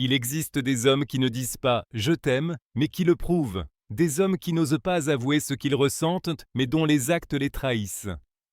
Il existe des hommes qui ne disent pas « je t'aime », mais qui le prouvent. Des hommes qui n'osent pas avouer ce qu'ils ressentent, mais dont les actes les trahissent.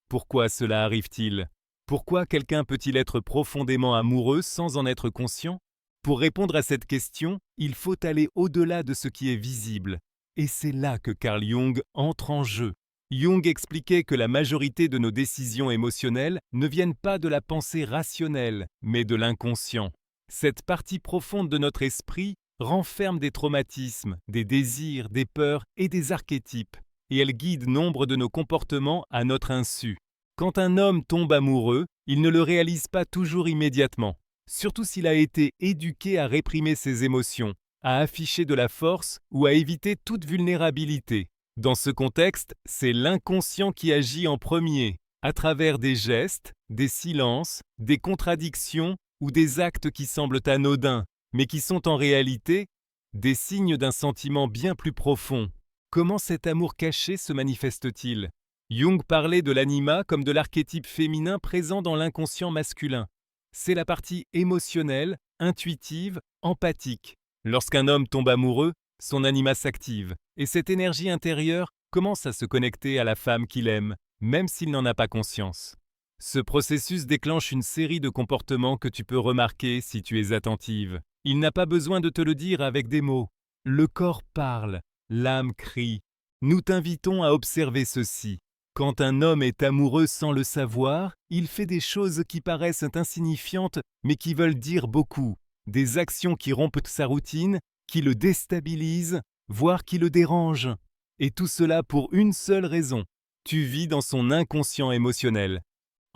Pourquoi cela arrive-t-il? Pourquoi quelqu'un peut-il être profondément amoureux sans en être conscient? Pour répondre à cette question, il faut aller au-delà de ce qui est visible. Et c'est là que Carl Jung entre en jeu. Jung expliquait que la majorité de nos décisions émotionnelles ne viennent pas de la pensée rationnelle, mais de l'inconscient. Cette partie profonde de notre esprit renferme des traumatismes, des désirs, des peurs et des archétypes, et elle guide nombre de nos comportements à notre insu. Quand un homme tombe amoureux, il ne le réalise pas toujours immédiatement, surtout s'il a été éduqué à réprimer ses émotions, à afficher de la force ou à éviter toute vulnérabilité. Dans ce contexte, c'est l'inconscient qui agit en premier, à travers des gestes, des silences, des contradictions ou des actes qui semblent anodins, mais qui sont en réalité des signes d'un sentiment bien plus profond. Comment cet amour caché se manifeste-t-il? Jung parlait de l'anima comme de l'archétype féminin présent dans l'inconscient masculin. C'est la partie émotionnelle, intuitive, empathique. Lorsqu'un homme tombe amoureux, son anima s'active, et cette énergie intérieure commence à se connecter à la femme qu'il aime, même s'il n'en a pas conscience. Ce processus déclenche une série de comportements que tu peux remarquer si tu es attentive. Il n'a pas besoin de te le dire avec des mots. Le corps parle, l'âme crie. Nous t'invitons à observer ceci. Quand un homme est amoureux sans le savoir, il fait des choses qui paraissent insignifiantes mais qui veulent dire beaucoup. Des actions qui rompent sa routine, qui le déstabilisent, voire qui le dérangent. Et tout cela pour une seule raison. Tu vis dans son inconscient émotionnel.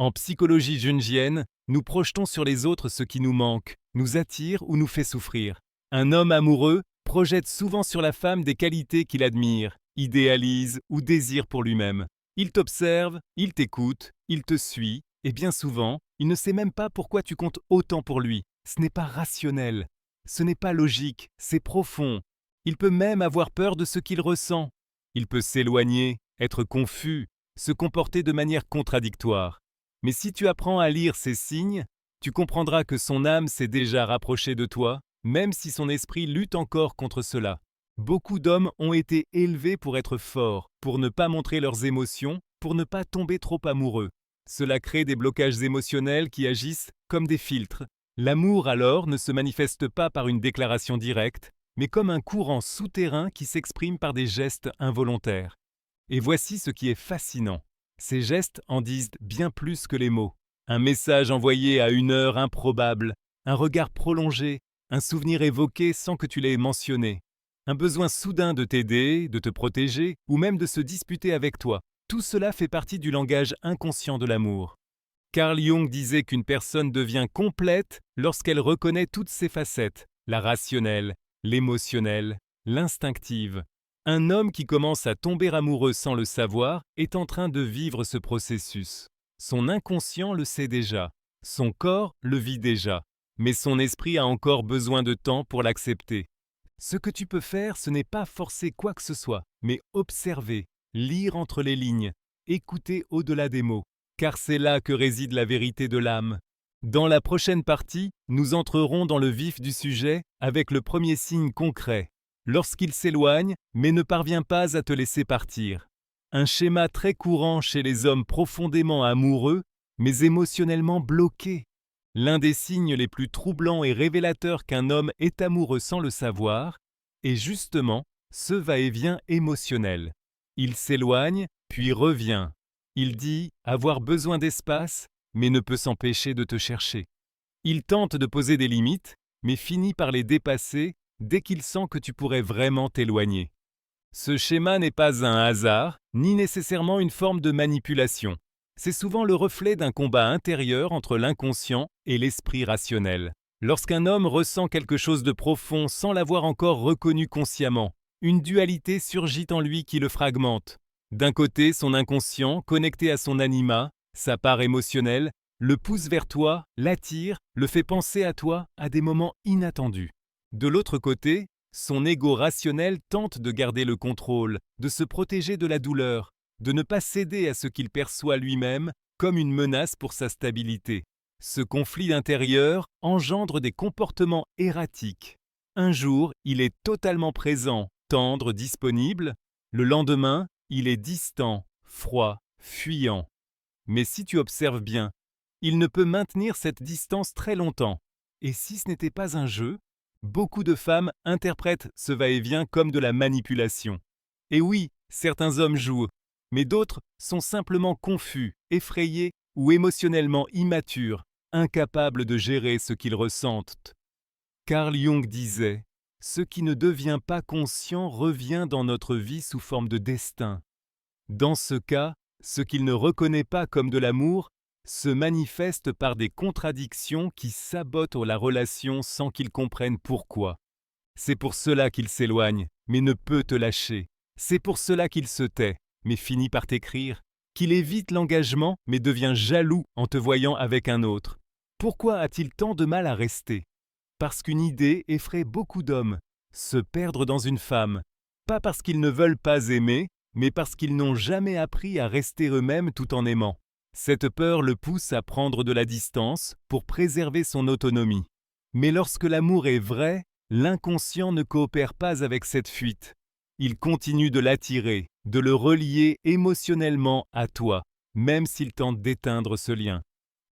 En psychologie jungienne, nous projetons sur les autres ce qui nous manque, nous attire ou nous fait souffrir. Un homme amoureux projette souvent sur la femme des qualités qu'il admire, idéalise ou désire pour lui-même. Il t'observe, il t'écoute, il te suit, et bien souvent, il ne sait même pas pourquoi tu comptes autant pour lui. Ce n'est pas rationnel, ce n'est pas logique, c'est profond. Il peut même avoir peur de ce qu'il ressent. Il peut s'éloigner, être confus, se comporter de manière contradictoire. Mais si tu apprends à lire ces signes, tu comprendras que son âme s'est déjà rapprochée de toi, même si son esprit lutte encore contre cela. Beaucoup d'hommes ont été élevés pour être forts, pour ne pas montrer leurs émotions, pour ne pas tomber trop amoureux. Cela crée des blocages émotionnels qui agissent comme des filtres. L'amour alors ne se manifeste pas par une déclaration directe, mais comme un courant souterrain qui s'exprime par des gestes involontaires. Et voici ce qui est fascinant. Ces gestes en disent bien plus que les mots. Un message envoyé à une heure improbable, un regard prolongé, un souvenir évoqué sans que tu l'aies mentionné. Un besoin soudain de t'aider, de te protéger, ou même de se disputer avec toi. Tout cela fait partie du langage inconscient de l'amour. Carl Jung disait qu'une personne devient complète lorsqu'elle reconnaît toutes ses facettes, la rationnelle, l'émotionnelle, l'instinctive. Un homme qui commence à tomber amoureux sans le savoir est en train de vivre ce processus. Son inconscient le sait déjà, son corps le vit déjà, mais son esprit a encore besoin de temps pour l'accepter. Ce que tu peux faire, ce n'est pas forcer quoi que ce soit, mais observer, lire entre les lignes, écouter au-delà des mots, car c'est là que réside la vérité de l'âme. Dans la prochaine partie, nous entrerons dans le vif du sujet avec le premier signe concret, lorsqu'il s'éloigne mais ne parvient pas à te laisser partir. Un schéma très courant chez les hommes profondément amoureux, mais émotionnellement bloqués. L'un des signes les plus troublants et révélateurs qu'un homme est amoureux sans le savoir est justement ce va-et-vient émotionnel. Il s'éloigne, puis revient. Il dit avoir besoin d'espace, mais ne peut s'empêcher de te chercher. Il tente de poser des limites, mais finit par les dépasser dès qu'il sent que tu pourrais vraiment t'éloigner. Ce schéma n'est pas un hasard, ni nécessairement une forme de manipulation. C'est souvent le reflet d'un combat intérieur entre l'inconscient et l'esprit rationnel. Lorsqu'un homme ressent quelque chose de profond sans l'avoir encore reconnu consciemment, une dualité surgit en lui qui le fragmente. D'un côté, son inconscient, connecté à son anima, sa part émotionnelle, le pousse vers toi, l'attire, le fait penser à toi à des moments inattendus. De l'autre côté, son ego rationnel tente de garder le contrôle, de se protéger de la douleur, de ne pas céder à ce qu'il perçoit lui-même comme une menace pour sa stabilité. Ce conflit intérieur engendre des comportements erratiques. Un jour, il est totalement présent, tendre, disponible. Le lendemain, il est distant, froid, fuyant. Mais si tu observes bien, il ne peut maintenir cette distance très longtemps. Et si ce n'était pas un jeu, beaucoup de femmes interprètent ce va-et-vient comme de la manipulation. Et oui, certains hommes jouent, mais d'autres sont simplement confus, effrayés ou émotionnellement immatures, incapables de gérer ce qu'ils ressentent. Carl Jung disait « Ce qui ne devient pas conscient revient dans notre vie sous forme de destin. » Dans ce cas, ce qu'il ne reconnaît pas comme de l'amour se manifeste par des contradictions qui sabotent la relation sans qu'il comprenne pourquoi. C'est pour cela qu'il s'éloigne, mais ne peut te lâcher. C'est pour cela qu'il se tait, mais finit par t'écrire, qu'il évite l'engagement, mais devient jaloux en te voyant avec un autre. Pourquoi a-t-il tant de mal à rester? Parce qu'une idée effraie beaucoup d'hommes, se perdre dans une femme, pas parce qu'ils ne veulent pas aimer, mais parce qu'ils n'ont jamais appris à rester eux-mêmes tout en aimant. Cette peur le pousse à prendre de la distance pour préserver son autonomie. Mais lorsque l'amour est vrai, l'inconscient ne coopère pas avec cette fuite. Il continue de l'attirer, de le relier émotionnellement à toi, même s'il tente d'éteindre ce lien.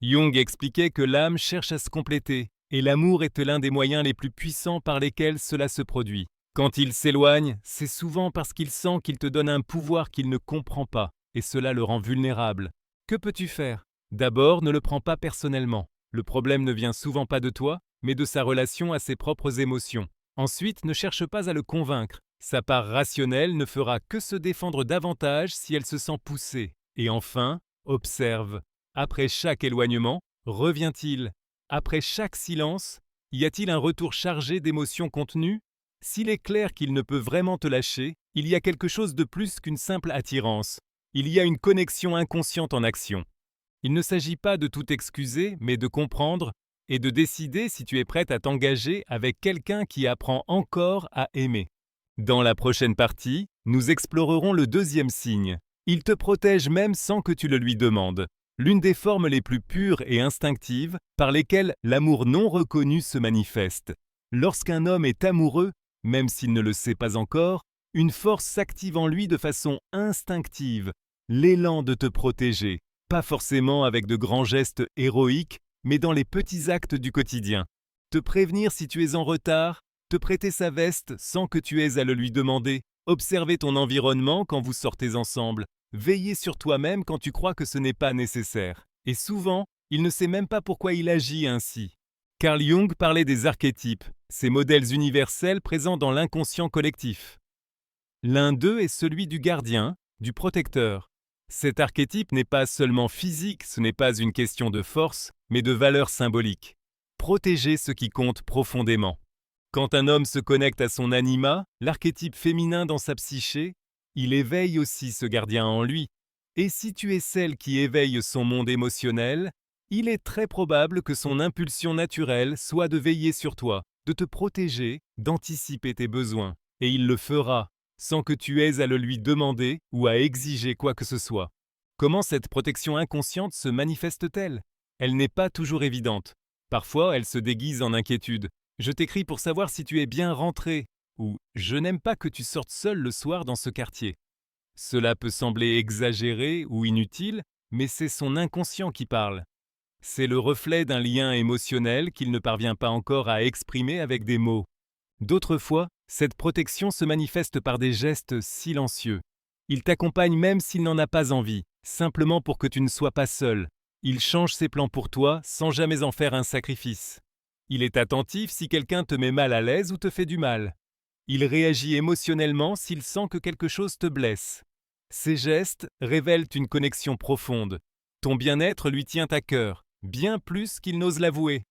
Jung expliquait que l'âme cherche à se compléter, et l'amour est l'un des moyens les plus puissants par lesquels cela se produit. Quand il s'éloigne, c'est souvent parce qu'il sent qu'il te donne un pouvoir qu'il ne comprend pas, et cela le rend vulnérable. Que peux-tu faire? D'abord, ne le prends pas personnellement. Le problème ne vient souvent pas de toi, mais de sa relation à ses propres émotions. Ensuite, ne cherche pas à le convaincre. Sa part rationnelle ne fera que se défendre davantage si elle se sent poussée. Et enfin, observe. Après chaque éloignement, revient-il? Après chaque silence, y a-t-il un retour chargé d'émotions contenues? S'il est clair qu'il ne peut vraiment te lâcher, il y a quelque chose de plus qu'une simple attirance. Il y a une connexion inconsciente en action. Il ne s'agit pas de tout excuser, mais de comprendre et de décider si tu es prête à t'engager avec quelqu'un qui apprend encore à aimer. Dans la prochaine partie, nous explorerons le deuxième signe. Il te protège même sans que tu le lui demandes. L'une des formes les plus pures et instinctives par lesquelles l'amour non reconnu se manifeste. Lorsqu'un homme est amoureux, même s'il ne le sait pas encore, une force s'active en lui de façon instinctive, l'élan de te protéger, pas forcément avec de grands gestes héroïques, mais dans les petits actes du quotidien. Te prévenir si tu es en retard, te prêter sa veste sans que tu aies à le lui demander, observer ton environnement quand vous sortez ensemble, veiller sur toi-même quand tu crois que ce n'est pas nécessaire. Et souvent, il ne sait même pas pourquoi il agit ainsi. Carl Jung parlait des archétypes, ces modèles universels présents dans l'inconscient collectif. L'un d'eux est celui du gardien, du protecteur. Cet archétype n'est pas seulement physique, ce n'est pas une question de force, mais de valeur symbolique. Protéger ce qui compte profondément. Quand un homme se connecte à son anima, l'archétype féminin dans sa psyché, il éveille aussi ce gardien en lui. Et si tu es celle qui éveille son monde émotionnel, il est très probable que son impulsion naturelle soit de veiller sur toi, de te protéger, d'anticiper tes besoins. Et il le fera, sans que tu aies à le lui demander ou à exiger quoi que ce soit. Comment cette protection inconsciente se manifeste-t-elle? Elle n'est pas toujours évidente. Parfois, elle se déguise en inquiétude. Je t'écris pour savoir si tu es bien rentré, ou je n'aime pas que tu sortes seul le soir dans ce quartier. Cela peut sembler exagéré ou inutile, mais c'est son inconscient qui parle. C'est le reflet d'un lien émotionnel qu'il ne parvient pas encore à exprimer avec des mots. D'autres fois, cette protection se manifeste par des gestes silencieux. Il t'accompagne même s'il n'en a pas envie, simplement pour que tu ne sois pas seul. Il change ses plans pour toi sans jamais en faire un sacrifice. Il est attentif si quelqu'un te met mal à l'aise ou te fait du mal. Il réagit émotionnellement s'il sent que quelque chose te blesse. Ces gestes révèlent une connexion profonde. Ton bien-être lui tient à cœur, bien plus qu'il n'ose l'avouer.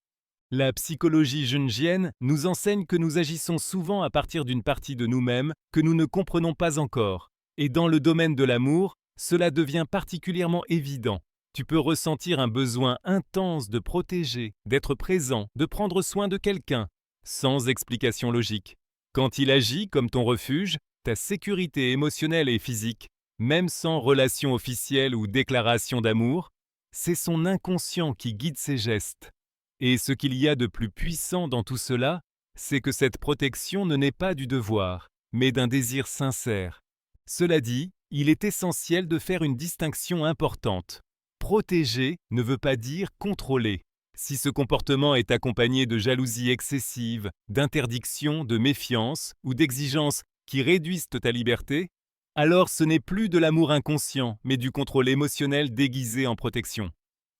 La psychologie jungienne nous enseigne que nous agissons souvent à partir d'une partie de nous-mêmes que nous ne comprenons pas encore. Et dans le domaine de l'amour, cela devient particulièrement évident. Tu peux ressentir un besoin intense de protéger, d'être présent, de prendre soin de quelqu'un, sans explication logique. Quand il agit comme ton refuge, ta sécurité émotionnelle et physique, même sans relation officielle ou déclaration d'amour, c'est son inconscient qui guide ses gestes. Et ce qu'il y a de plus puissant dans tout cela, c'est que cette protection ne naît pas du devoir, mais d'un désir sincère. Cela dit, il est essentiel de faire une distinction importante. Protéger ne veut pas dire contrôler. Si ce comportement est accompagné de jalousie excessive, d'interdiction, de méfiance ou d'exigences qui réduisent ta liberté, alors ce n'est plus de l'amour inconscient, mais du contrôle émotionnel déguisé en protection.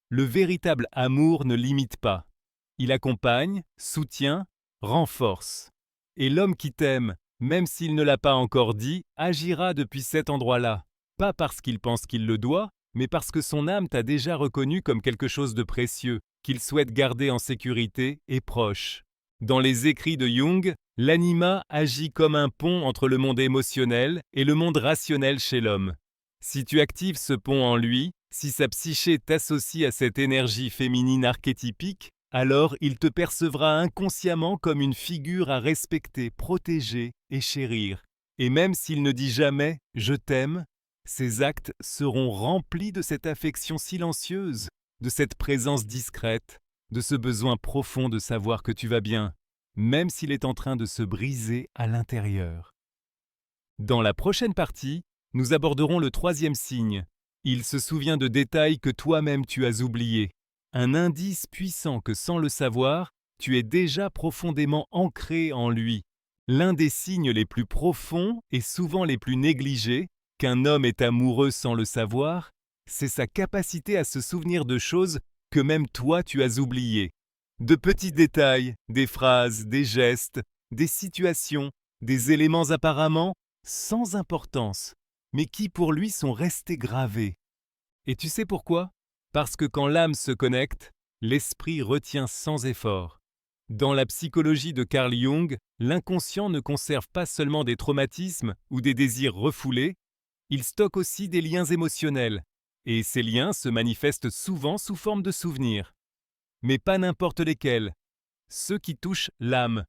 Le véritable amour ne limite pas. Il accompagne, soutient, renforce. Et l'homme qui t'aime, même s'il ne l'a pas encore dit, agira depuis cet endroit-là, pas parce qu'il pense qu'il le doit, mais parce que son âme t'a déjà reconnu comme quelque chose de précieux, qu'il souhaite garder en sécurité et proche. Dans les écrits de Jung, l'anima agit comme un pont entre le monde émotionnel et le monde rationnel chez l'homme. Si tu actives ce pont en lui, si sa psyché t'associe à cette énergie féminine archétypique, alors il te percevra inconsciemment comme une figure à respecter, protéger et chérir. Et même s'il ne dit jamais « je t'aime », ses actes seront remplis de cette affection silencieuse, de cette présence discrète, de ce besoin profond de savoir que tu vas bien, même s'il est en train de se briser à l'intérieur. Dans la prochaine partie, nous aborderons le troisième signe. Il se souvient de détails que toi-même tu as oubliés. Un indice puissant que sans le savoir, tu es déjà profondément ancré en lui. L'un des signes les plus profonds et souvent les plus négligés, qu'un homme est amoureux sans le savoir, c'est sa capacité à se souvenir de choses que même toi tu as oubliées. De petits détails, des phrases, des gestes, des situations, des éléments apparemment sans importance, mais qui pour lui sont restés gravés. Et tu sais pourquoi ? Parce que quand l'âme se connecte, l'esprit retient sans effort. Dans la psychologie de Carl Jung, l'inconscient ne conserve pas seulement des traumatismes ou des désirs refoulés, il stocke aussi des liens émotionnels, et ces liens se manifestent souvent sous forme de souvenirs. Mais pas n'importe lesquels, ceux qui touchent l'âme.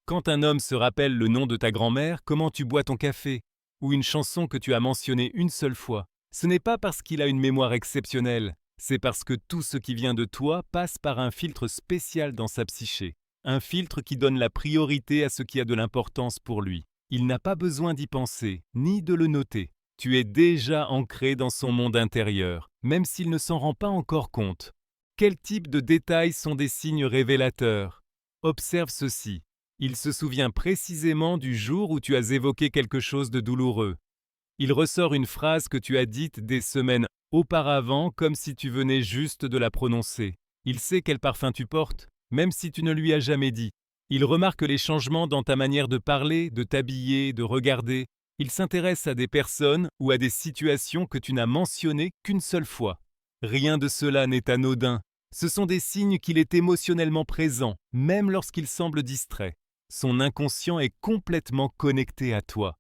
Quand un homme se rappelle le nom de ta grand-mère, comment tu bois ton café, ou une chanson que tu as mentionnée une seule fois, ce n'est pas parce qu'il a une mémoire exceptionnelle, c'est parce que tout ce qui vient de toi passe par un filtre spécial dans sa psyché, un filtre qui donne la priorité à ce qui a de l'importance pour lui. Il n'a pas besoin d'y penser, ni de le noter. Tu es déjà ancré dans son monde intérieur, même s'il ne s'en rend pas encore compte. Quel type de détails sont des signes révélateurs ? Observe ceci. Il se souvient précisément du jour où tu as évoqué quelque chose de douloureux. Il ressort une phrase que tu as dite des semaines auparavant comme si tu venais juste de la prononcer. Il sait quel parfum tu portes, même si tu ne lui as jamais dit. Il remarque les changements dans ta manière de parler, de t'habiller, de regarder. Il s'intéresse à des personnes ou à des situations que tu n'as mentionnées qu'une seule fois. Rien de cela n'est anodin. Ce sont des signes qu'il est émotionnellement présent, même lorsqu'il semble distrait. Son inconscient est complètement connecté à toi.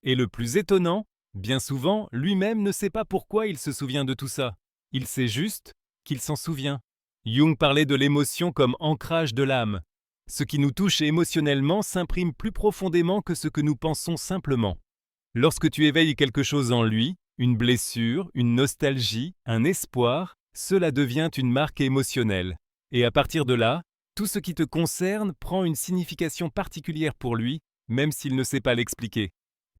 Et le plus étonnant, bien souvent, lui-même ne sait pas pourquoi il se souvient de tout ça. Il sait juste qu'il s'en souvient. Jung parlait de l'émotion comme ancrage de l'âme. Ce qui nous touche émotionnellement s'imprime plus profondément que ce que nous pensons simplement. Lorsque tu éveilles quelque chose en lui, une blessure, une nostalgie, un espoir, cela devient une marque émotionnelle. Et à partir de là, tout ce qui te concerne prend une signification particulière pour lui, même s'il ne sait pas l'expliquer.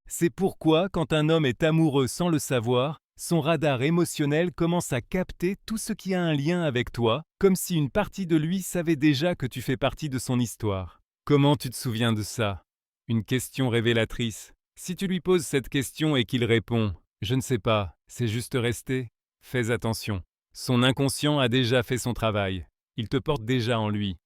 C'est pourquoi, quand un homme est amoureux sans le savoir, son radar émotionnel commence à capter tout ce qui a un lien avec toi, comme si une partie de lui savait déjà que tu fais partie de son histoire. Comment tu te souviens de ça ? Une question révélatrice. Si tu lui poses cette question et qu'il répond « Je ne sais pas, c'est juste resté », fais attention. Son inconscient a déjà fait son travail. Il te porte déjà en lui.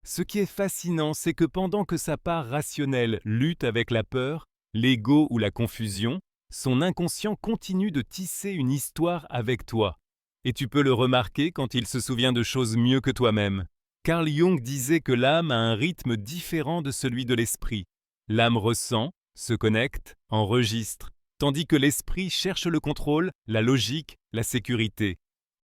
Ce qui est fascinant, c'est que pendant que sa part rationnelle lutte avec la peur, l'ego ou la confusion, son inconscient continue de tisser une histoire avec toi. Et tu peux le remarquer quand il se souvient de choses mieux que toi-même. Carl Jung disait que l'âme a un rythme différent de celui de l'esprit. L'âme ressent, se connecte, enregistre, tandis que l'esprit cherche le contrôle, la logique, la sécurité.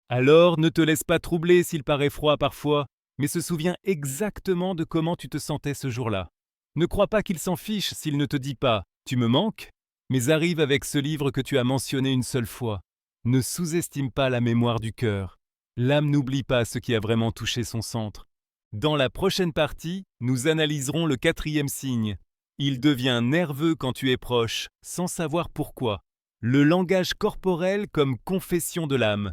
Alors ne te laisse pas troubler s'il paraît froid parfois, mais se souviens exactement de comment tu te sentais ce jour-là. Ne crois pas qu'il s'en fiche s'il ne te dit pas « tu me manques », mais arrive avec ce livre que tu as mentionné une seule fois. Ne sous-estime pas la mémoire du cœur. L'âme n'oublie pas ce qui a vraiment touché son centre. Dans la prochaine partie, nous analyserons le 4e signe. Il devient nerveux quand tu es proche, sans savoir pourquoi. Le langage corporel comme confession de l'âme.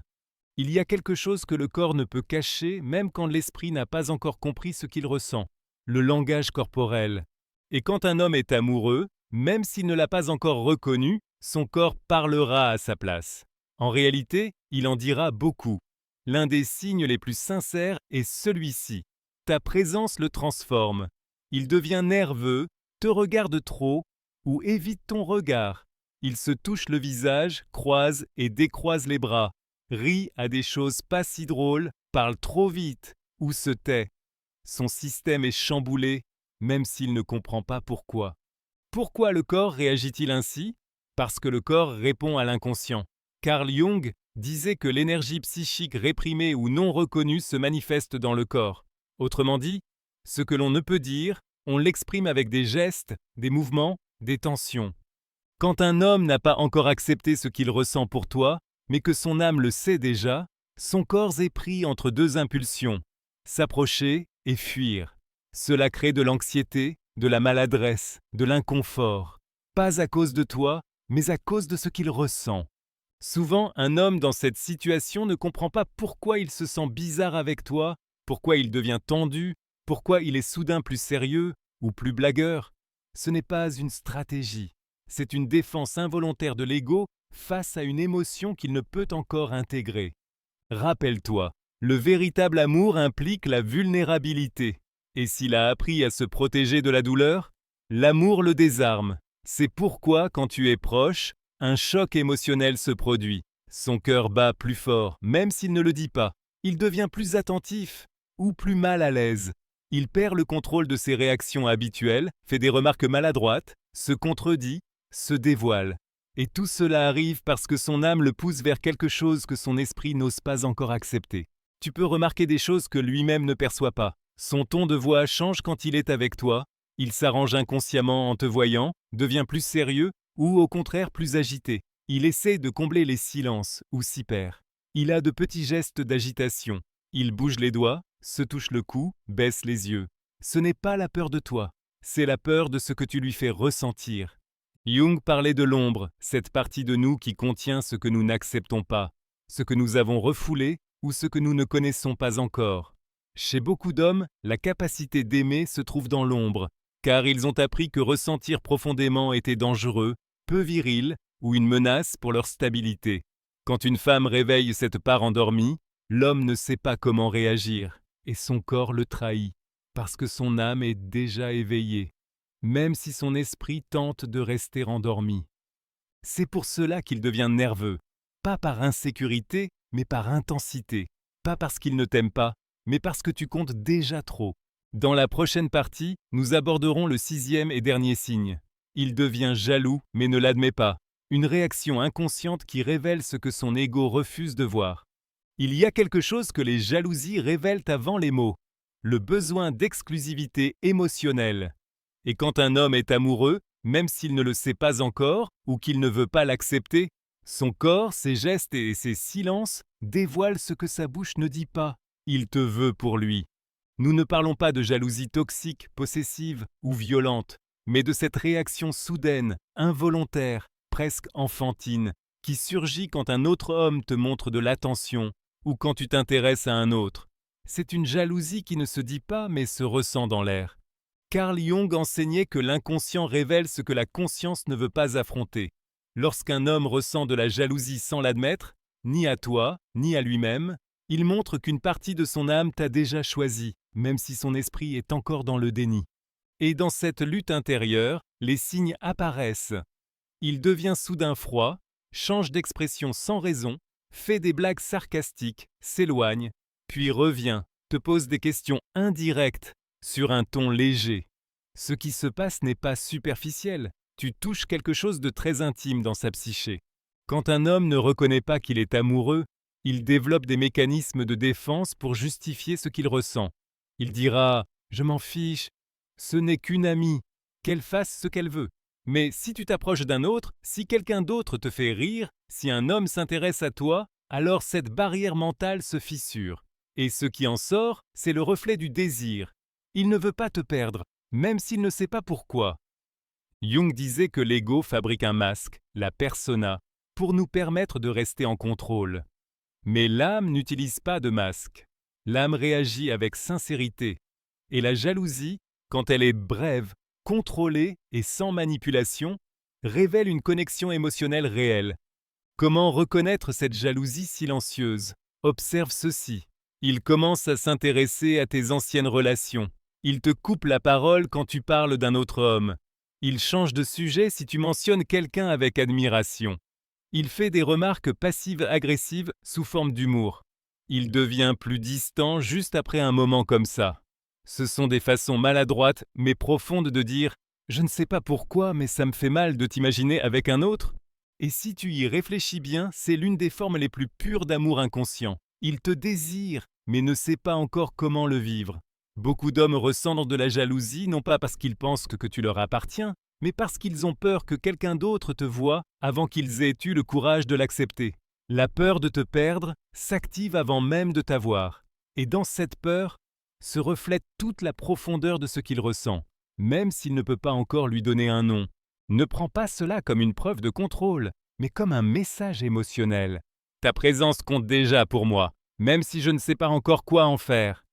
Il y a quelque chose que le corps ne peut cacher, même quand l'esprit n'a pas encore compris ce qu'il ressent. Le langage corporel. Et quand un homme est amoureux, même s'il ne l'a pas encore reconnu, son corps parlera à sa place. En réalité, il en dira beaucoup. L'un des signes les plus sincères est celui-ci. Ta présence le transforme. Il devient nerveux, te regarde trop ou évite ton regard. Il se touche le visage, croise et décroise les bras, rit à des choses pas si drôles, parle trop vite ou se tait. Son système est chamboulé, même s'il ne comprend pas pourquoi. Pourquoi le corps réagit-il ainsi? Parce que le corps répond à l'inconscient. Carl Jung disait que l'énergie psychique réprimée ou non reconnue se manifeste dans le corps. Autrement dit, ce que l'on ne peut dire, on l'exprime avec des gestes, des mouvements, des tensions. Quand un homme n'a pas encore accepté ce qu'il ressent pour toi, mais que son âme le sait déjà, son corps est pris entre deux impulsions, s'approcher et fuir. Cela crée de l'anxiété, de la maladresse, de l'inconfort. Pas à cause de toi, mais à cause de ce qu'il ressent. Souvent, un homme dans cette situation ne comprend pas pourquoi il se sent bizarre avec toi, pourquoi il devient tendu, pourquoi il est soudain plus sérieux ou plus blagueur. Ce n'est pas une stratégie, c'est une défense involontaire de l'ego face à une émotion qu'il ne peut encore intégrer. Rappelle-toi, le véritable amour implique la vulnérabilité. Et s'il a appris à se protéger de la douleur, l'amour le désarme. C'est pourquoi, quand tu es proche, un choc émotionnel se produit. Son cœur bat plus fort, même s'il ne le dit pas. Il devient plus attentif ou plus mal à l'aise. Il perd le contrôle de ses réactions habituelles, fait des remarques maladroites, se contredit, se dévoile. Et tout cela arrive parce que son âme le pousse vers quelque chose que son esprit n'ose pas encore accepter. Tu peux remarquer des choses que lui-même ne perçoit pas. Son ton de voix change quand il est avec toi, il s'arrange inconsciemment en te voyant, devient plus sérieux ou au contraire plus agité. Il essaie de combler les silences ou s'y perd. Il a de petits gestes d'agitation. Il bouge les doigts, se touche le cou, baisse les yeux. Ce n'est pas la peur de toi, c'est la peur de ce que tu lui fais ressentir. Jung parlait de l'ombre, cette partie de nous qui contient ce que nous n'acceptons pas, ce que nous avons refoulé ou ce que nous ne connaissons pas encore. Chez beaucoup d'hommes, la capacité d'aimer se trouve dans l'ombre, car ils ont appris que ressentir profondément était dangereux, peu viril ou une menace pour leur stabilité. Quand une femme réveille cette part endormie, l'homme ne sait pas comment réagir, et son corps le trahit, parce que son âme est déjà éveillée, même si son esprit tente de rester endormi. C'est pour cela qu'il devient nerveux, pas par insécurité, mais par intensité, pas parce qu'il ne t'aime pas, mais parce que tu comptes déjà trop. Dans la prochaine partie, nous aborderons le 6e et dernier signe. Il devient jaloux, mais ne l'admet pas. Une réaction inconsciente qui révèle ce que son ego refuse de voir. Il y a quelque chose que les jalousies révèlent avant les mots. Le besoin d'exclusivité émotionnelle. Et quand un homme est amoureux, même s'il ne le sait pas encore ou qu'il ne veut pas l'accepter, son corps, ses gestes et ses silences dévoilent ce que sa bouche ne dit pas. Il te veut pour lui. Nous ne parlons pas de jalousie toxique, possessive ou violente, mais de cette réaction soudaine, involontaire, presque enfantine, qui surgit quand un autre homme te montre de l'attention ou quand tu t'intéresses à un autre. C'est une jalousie qui ne se dit pas mais se ressent dans l'air. Carl Jung enseignait que l'inconscient révèle ce que la conscience ne veut pas affronter. Lorsqu'un homme ressent de la jalousie sans l'admettre, ni à toi, ni à lui-même, il montre qu'une partie de son âme t'a déjà choisi, même si son esprit est encore dans le déni. Et dans cette lutte intérieure, les signes apparaissent. Il devient soudain froid, change d'expression sans raison, fait des blagues sarcastiques, s'éloigne, puis revient, te pose des questions indirectes, sur un ton léger. Ce qui se passe n'est pas superficiel, tu touches quelque chose de très intime dans sa psyché. Quand un homme ne reconnaît pas qu'il est amoureux, il développe des mécanismes de défense pour justifier ce qu'il ressent. Il dira « Je m'en fiche, ce n'est qu'une amie, qu'elle fasse ce qu'elle veut. » Mais si tu t'approches d'un autre, si quelqu'un d'autre te fait rire, Si un homme s'intéresse à toi, alors cette barrière mentale se fissure. Et ce qui en sort, c'est le reflet du désir. Il ne veut pas te perdre, même s'il ne sait pas pourquoi. Jung disait que l'ego fabrique un masque, la persona, pour nous permettre de rester en contrôle. Mais l'âme n'utilise pas de masque. L'âme réagit avec sincérité. Et la jalousie, quand elle est brève, contrôlée et sans manipulation, révèle une connexion émotionnelle réelle. Comment reconnaître cette jalousie silencieuse? Observe ceci. Il commence à s'intéresser à tes anciennes relations. Il te coupe la parole quand tu parles d'un autre homme. Il change de sujet si tu mentionnes quelqu'un avec admiration. Il fait des remarques passives-agressives sous forme d'humour. Il devient plus distant juste après un moment comme ça. Ce sont des façons maladroites mais profondes de dire « Je ne sais pas pourquoi, mais ça me fait mal de t'imaginer avec un autre ». Et si tu y réfléchis bien, c'est l'une des formes les plus pures d'amour inconscient. Il te désire, mais ne sait pas encore comment le vivre. Beaucoup d'hommes ressentent de la jalousie, non pas parce qu'ils pensent que tu leur appartiens, mais parce qu'ils ont peur que quelqu'un d'autre te voie avant qu'ils aient eu le courage de l'accepter. La peur de te perdre s'active avant même de t'avoir. Et dans cette peur se reflète toute la profondeur de ce qu'il ressent, même s'il ne peut pas encore lui donner un nom. Ne prends pas cela comme une preuve de contrôle, mais comme un message émotionnel. Ta présence compte déjà pour moi, même si je ne sais pas encore quoi en faire.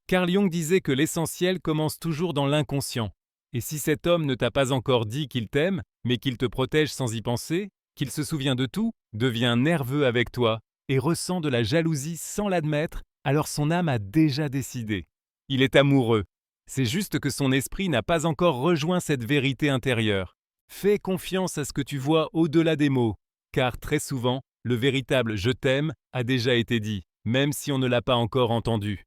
Carl Jung disait que l'essentiel commence toujours dans l'inconscient. Et si cet homme ne t'a pas encore dit qu'il t'aime, mais qu'il te protège sans y penser, qu'il se souvient de tout, devient nerveux avec toi et ressent de la jalousie sans l'admettre, alors son âme a déjà décidé. Il est amoureux. C'est juste que son esprit n'a pas encore rejoint cette vérité intérieure. Fais confiance à ce que tu vois au-delà des mots, car très souvent, le véritable « je t'aime » a déjà été dit, même si on ne l'a pas encore entendu.